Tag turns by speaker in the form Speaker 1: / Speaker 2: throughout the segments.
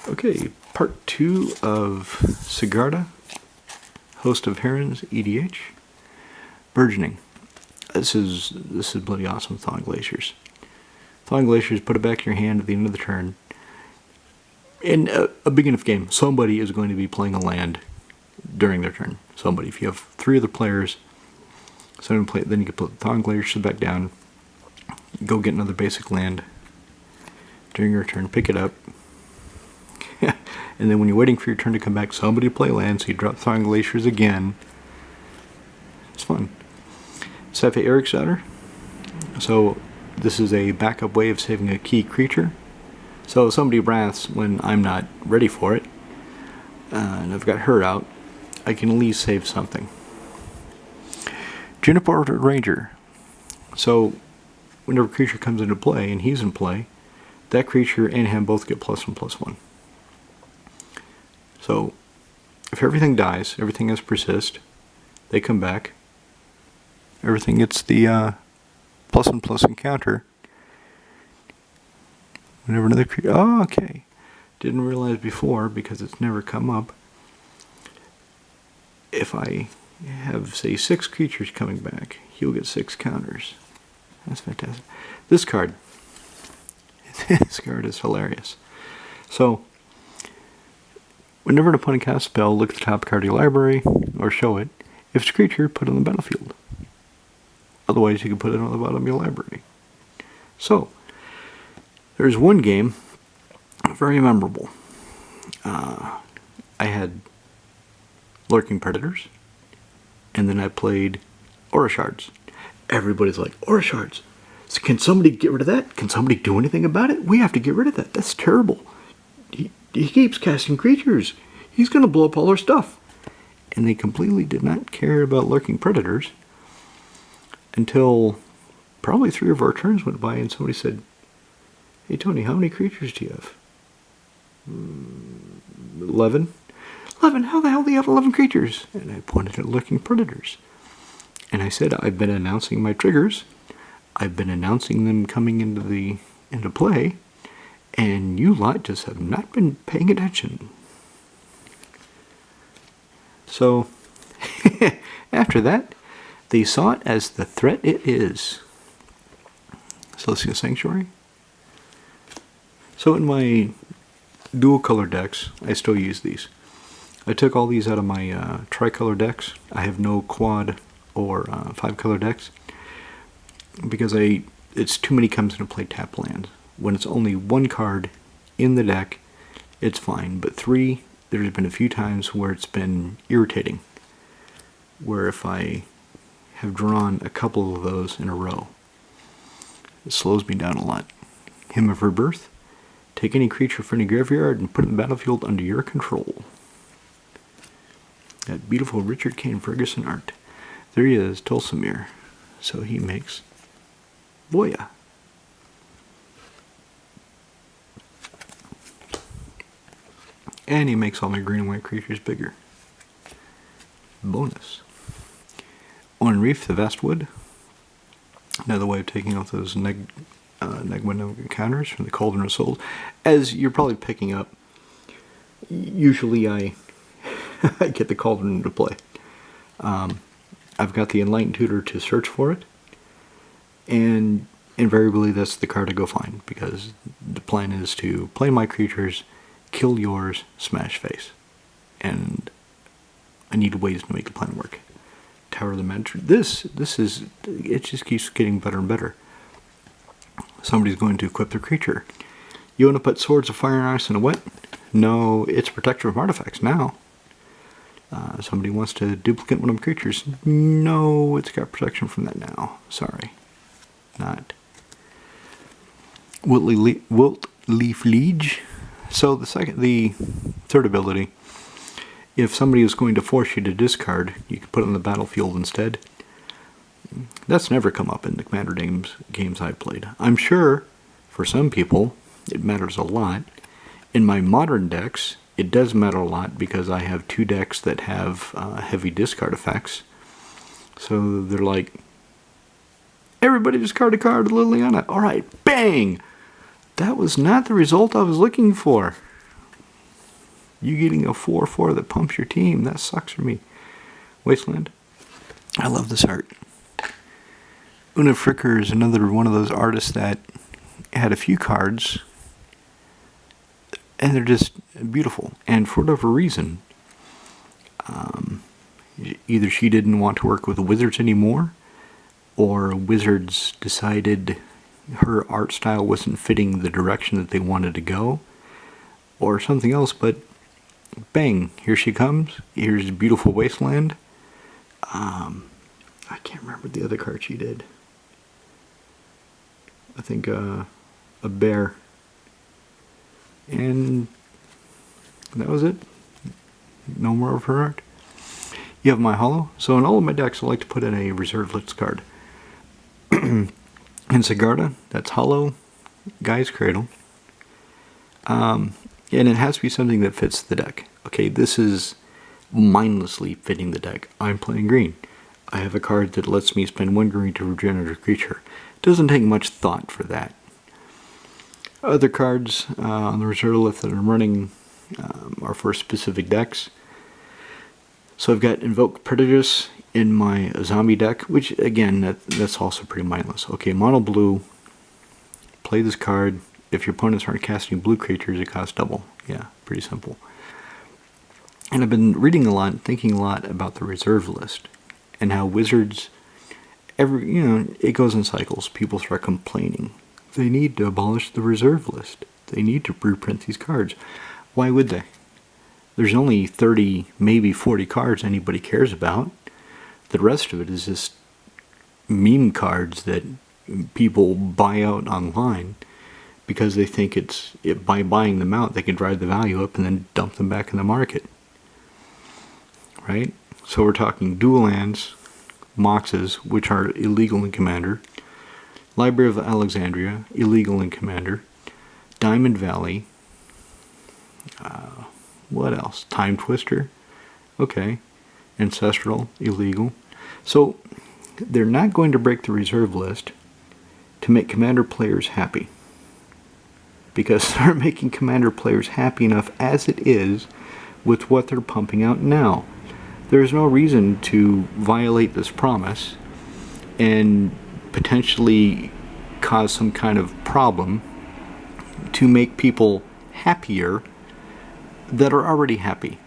Speaker 1: Okay, part 2 of Sigarda, host of Herons, EDH. Burgeoning. This is bloody awesome, Thawing Glaciers. Thawing Glaciers, put it back in your hand at the end of the turn. In a big enough game, somebody is going to be playing a land during their turn. Somebody. If you have 3 other players, then you can put Thawing Glaciers back down, go get another basic land during your turn, pick it up, and then when you're waiting for your turn to come back, somebody play land, so you drop Thawing Glaciers again. It's fun. Safe Eric's Adder. So this is a backup way of saving a key creature. So if somebody wraths when I'm not ready for it, and I've got her out, I can at least save something. Juniper Ranger. So whenever a creature comes into play, and he's in play, that creature and him both get +1/+1. So if everything dies, everything has persist, they come back, everything gets the +1/+1 counter. Whenever another creature, oh, okay, didn't realize before because it's never come up. If I have, say, 6 creatures coming back, he'll get 6 counters. That's fantastic. This card is hilarious. So whenever an opponent casts a spell, look at the top card of your library, or show it. If it's a creature, put it on the battlefield. Otherwise, you can put it on the bottom of your library. So, there's one game, very memorable. I had Lurking Predators, and then I played Aura Shards. Everybody's like, Aura Shards, can somebody get rid of that? Can somebody do anything about it? We have to get rid of that. That's terrible. He keeps casting creatures. He's going to blow up all our stuff. And they completely did not care about Lurking Predators until probably 3 of our turns went by and somebody said, hey Tony, how many creatures do you have? 11? 11? How the hell do you have 11 creatures? And I pointed at Lurking Predators. And I said, I've been announcing my triggers. I've been announcing them coming into play. And you lot just have not been paying attention. So, after that, they saw it as the threat it is. Celestial Sanctuary. So in my dual color decks, I still use these. I took all these out of my tricolor decks. I have no quad or 5-color decks because it's too many comes into play tap land. When it's only 1 card in the deck, it's fine. But 3, there's been a few times where it's been irritating. Where if I have drawn a couple of those in a row, it slows me down a lot. Hymn of Rebirth. Take any creature from your graveyard and put it in the battlefield under your control. That beautiful Richard Kane Ferguson art. There he is, Tulsamir. So he makes Boya. And he makes all my green and white creatures bigger. Bonus. On Reef, the Vastwood. Another way of taking off those Negma counters from the Cauldron of Souls. As you're probably picking up, usually I get the Cauldron into play. I've got the Enlightened Tutor to search for it. And invariably that's the card I go find. Because the plan is to play my creatures, kill yours, smash face. And I need ways to make the plan work. Tower of the Magic. This is, it just keeps getting better and better. Somebody's going to equip their creature. You want to put Swords of Fire and Ice in a wet? No, it's protector from artifacts now. Somebody wants to duplicate one of my creatures. No, it's got protection from that now. Sorry. Not. Wilt Leaf Liege. So the third ability, if somebody is going to force you to discard, you can put it on the battlefield instead. That's never come up in the Commander games I've played. I'm sure for some people it matters a lot. In my modern decks, it does matter a lot because I have 2 decks that have heavy discard effects. So they're like, everybody discard a card, Liliana. Alright, bang! That was not the result I was looking for. You getting a 4/4 that pumps your team. That sucks for me. Wasteland. I love this art. Una Fricker is another one of those artists that had a few cards, and they're just beautiful. And for whatever reason, either she didn't want to work with Wizards anymore, or Wizards decided her art style wasn't fitting the direction that they wanted to go, or something else, but bang, here she comes. Here's a beautiful Wasteland. I can't remember the other card she did. I think a bear. And that was it. No more of her art. You have my holo. So in all of my decks, I like to put in a reserve list card. In Sigarda, that's holo, Guy's Cradle. And it has to be something that fits the deck. Okay, this is mindlessly fitting the deck. I'm playing green. I have a card that lets me spend 1 green to regenerate a creature. It doesn't take much thought for that. Other cards on the reserve list that I'm running are for specific decks. So I've got Invoke Prejudice in my zombie deck, which again, that's also pretty mindless. Okay, mono blue, play this card. If your opponents aren't casting blue creatures, it costs double. Yeah, pretty simple. And I've been reading a lot, thinking a lot about the reserve list, and how Wizards, it goes in cycles. People start complaining. They need to abolish the reserve list. They need to reprint these cards. Why would they? There's only 30, maybe 40 cards anybody cares about. The rest of it is just meme cards that people buy out online because they think by buying them out, they can drive the value up and then dump them back in the market. Right? So we're talking dual lands, Moxes, which are illegal in Commander, Library of Alexandria, illegal in Commander, Diamond Valley, what else? Time Twister, okay, Ancestral, illegal. So they're not going to break the reserve list to make Commander players happy, because they're making Commander players happy enough as it is with what they're pumping out now. There's no reason to violate this promise and potentially cause some kind of problem to make people happier that are already happy.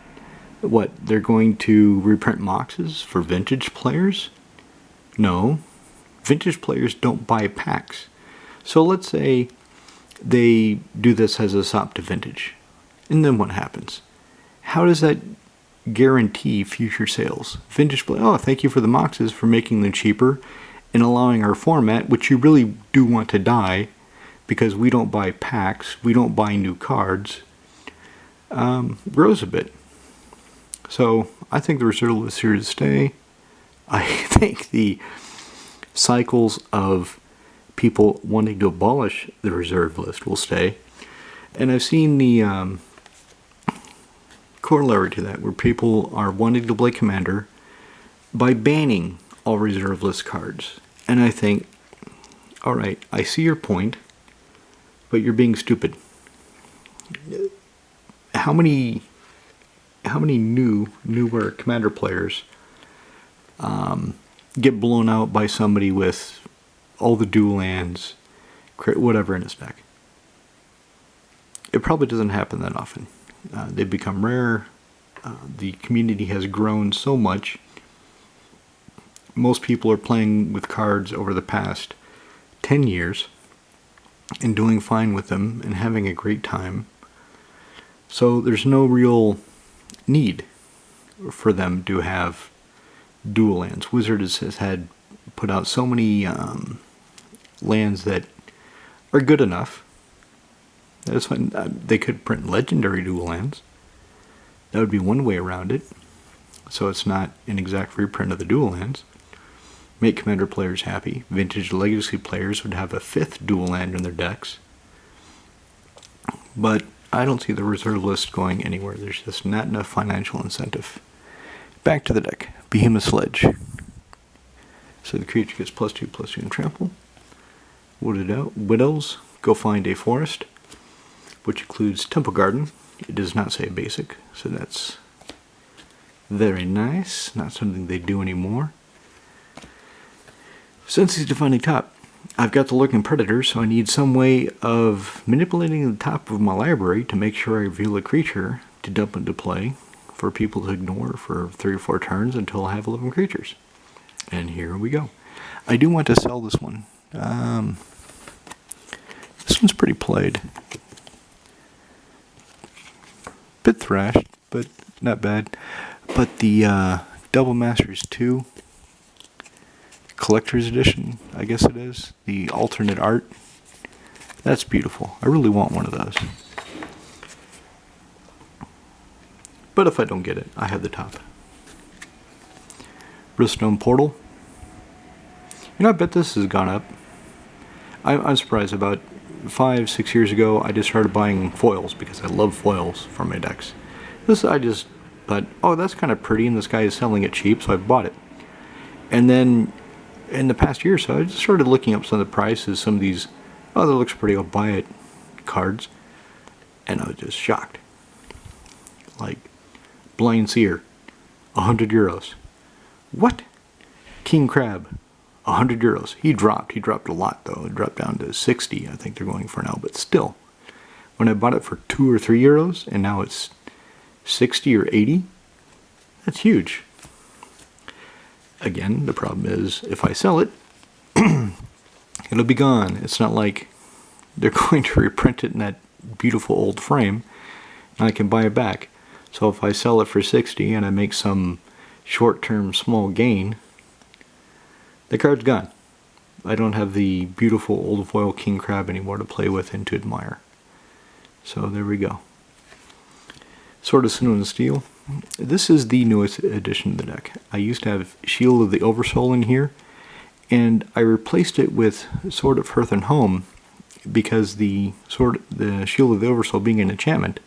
Speaker 1: What, they're going to reprint Moxes for vintage players? No. Vintage players don't buy packs. So let's say they do this as a sop to vintage. And then what happens? How does that guarantee future sales? Vintage play, oh, thank you for the Moxes for making them cheaper and allowing our format, which you really do want to die because we don't buy packs, we don't buy new cards, grows a bit. So I think the reserve list is here to stay. I think the cycles of people wanting to abolish the reserve list will stay. And I've seen the corollary to that, where people are wanting to play Commander by banning all reserve list cards. And I think, alright, I see your point, but you're being stupid. How many newer Commander players get blown out by somebody with all the dual lands, whatever in his deck? It probably doesn't happen that often. They've become rare. The community has grown so much. Most people are playing with cards over the past 10 years and doing fine with them and having a great time. So there's no real need for them to have dual lands. Wizards has had put out so many lands that are good enough. That's fine. They could print legendary dual lands. That would be one way around it. So it's not an exact reprint of the dual lands. Make Commander players happy. Vintage Legacy players would have a 5th dual land in their decks. But I don't see the reserve list going anywhere. There's just not enough financial incentive. Back to the deck. Behemoth Sledge. So the creature gets +2/+2 and trample. Widows. Go find a forest, which includes Temple Garden, It does not say basic, so that's very nice. Not something they do anymore. Since he's defining top, I've got the Lurking Predator, so I need some way of manipulating the top of my library to make sure I reveal a creature to dump into play for people to ignore for 3 or 4 turns until I have 11 creatures. And here we go. I do want to sell this one. This one's pretty played. Bit thrashed, but not bad. But the Double Masters 2 Collector's Edition, I guess it is, the alternate art, that's beautiful. I really want one of those. But if I don't get it, I have the top. Riftstone Portal. You know, I bet this has gone up. I'm surprised. About 5-6 years ago, I just started buying foils because I love foils for my decks. This, I just thought, oh, that's kind of pretty, and this guy is selling it cheap, so I bought it. And then, in the past year or so, I just started looking up some of the prices, some of these, oh, that looks pretty, I'll buy it cards, and I was just shocked. Like, Blind Seer, 100 euros. What? King Crab, 100 euros. He dropped a lot though. It dropped down to 60, I think they're going for now, but still. When I bought it for 2 or 3 euros, and now it's 60 or 80, that's huge. Again, the problem is, if I sell it, it'll be gone. It's not like they're going to reprint it in that beautiful old frame, and I can buy it back. So if I sell it for 60 and I make some short-term small gain, the card's gone. I don't have the beautiful old foil King Crab anymore to play with and to admire. So there we go. Sword of Sinew and Steel. This is the newest addition to the deck. I used to have Shield of the Oversoul in here, and I replaced it with Sword of Hearth and Home because the Shield of the Oversoul being an enchantment,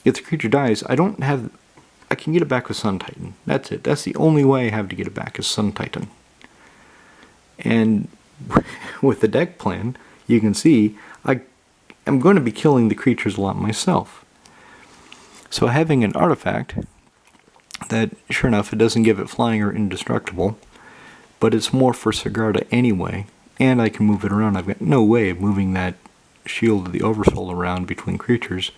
Speaker 1: if the creature dies, I can get it back with Sun Titan. That's it. That's the only way I have to get it back is Sun Titan. And with the deck plan, you can see I'm going to be killing the creatures a lot myself. So having an artifact that, sure enough, it doesn't give it flying or indestructible, but it's more for Sigarda anyway, and I can move it around. I've got no way of moving that Shield of the Oversoul around between creatures.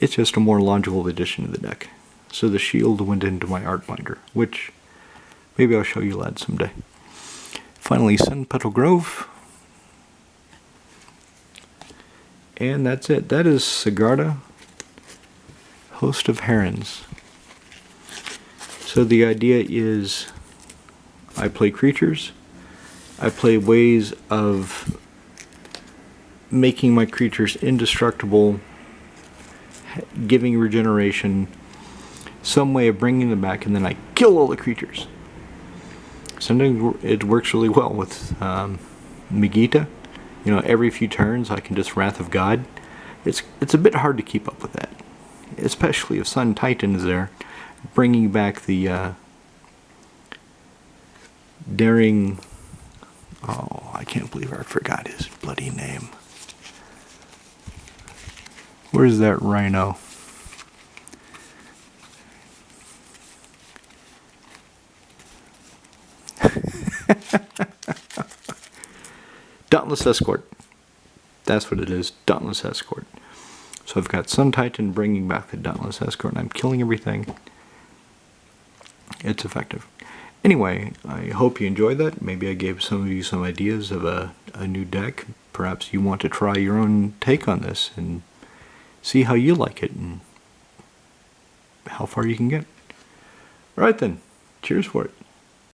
Speaker 1: It's just a more logical addition to the deck. So the shield went into my art binder, which maybe I'll show you lads someday. Finally, Sun Petal Grove. And that's it. That is Sigarda, Host of Herons. So the idea is I play creatures. I play ways of making my creatures indestructible, giving regeneration, some way of bringing them back, and then I kill all the creatures. Sometimes it works really well with Megita. You know, every few turns I can just Wrath of God. It's a bit hard to keep up with that, especially if Sun Titan is there, bringing back the daring. Oh, I can't believe I forgot his bloody name. Where's that rhino? Dauntless Escort. That's what it is, Dauntless Escort. So I've got Sun Titan bringing back the Dauntless Escort, and I'm killing everything. It's effective. Anyway, I hope you enjoyed that. Maybe I gave some of you some ideas of a new deck. Perhaps you want to try your own take on this and see how you like it and how far you can get. Alright then, cheers for it.